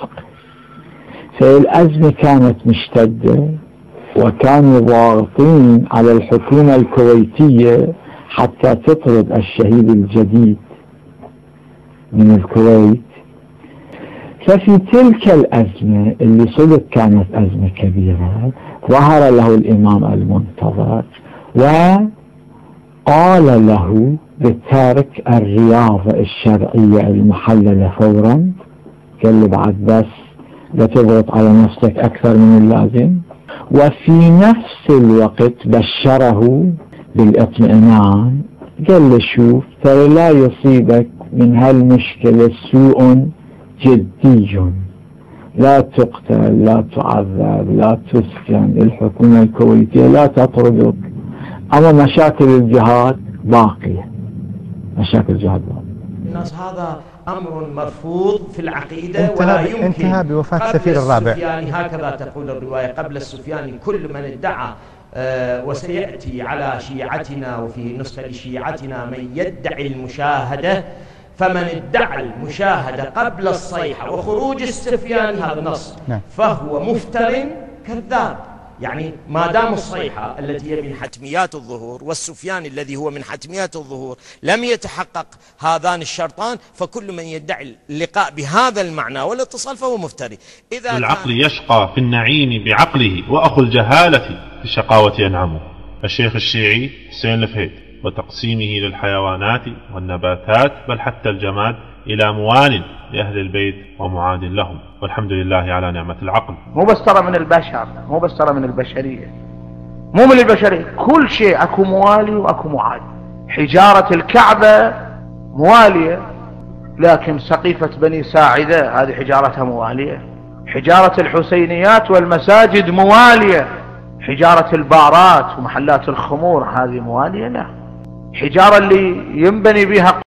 الفقه. فالأزمة كانت مشتدة، وكانوا ضاغطين على الحكومة الكويتية حتى تطرد الشهيد الجديد من الكويت. ففي تلك الأزمة اللي صدق كانت أزمة كبيرة، ظهر له الإمام المنتظر وقال له بترك الرياضة الشرعية المحللة فورا. قال له بعد بس لا تضغط على نفسك أكثر من اللازم. وفي نفس الوقت بشره بالاطمئنان، قال له شوف ترى لا يصيبك من هالمشكلة سوء جدي، لا تقتل، لا تعذب، لا تسكن، الحكومة الكويتية لا تطردك، أما مشاكل الجهاد باقية، مشاكل الجهاد باقية. الناس هذا أمر مرفوض في العقيدة ولا يمكن. انتهى بوفاة السفير الرابع. السفياني هكذا تقول الرواية، قبل السفياني كل من ادعى وسيأتي على شيعتنا وفي نسخة لشيعتنا من يدعي المشاهدة، فمن ادعى المشاهدة قبل الصيحة وخروج السفياني، هذا نص، فهو مفتر كذاب. يعني ما دام الصيحة التي هي من حتميات الظهور والسفياني الذي هو من حتميات الظهور لم يتحقق هذان الشرطان، فكل من يدعي اللقاء بهذا المعنى والاتصال فهو مفتري. إذا العقل يشقى في النعيم بعقله، وأخو الجهالة في الشقاوة أنعمه. الشيخ الشيعي حسين الفهيد، وتقسيمه للحيوانات والنباتات بل حتى الجماد إلى موال لأهل البيت ومعاد لهم، والحمد لله على نعمة العقل. مو بس ترى من البشر، مو بس ترى من البشرية، مو من البشرية، كل شيء أكو موالي وأكو معاد. حجارة الكعبة موالية، لكن سقيفة بني ساعدة هذه حجارتها موالية. حجارة الحسينيات والمساجد موالية. حجارة البارات ومحلات الخمور هذه موالية. لا، حجارة اللي ينبني بها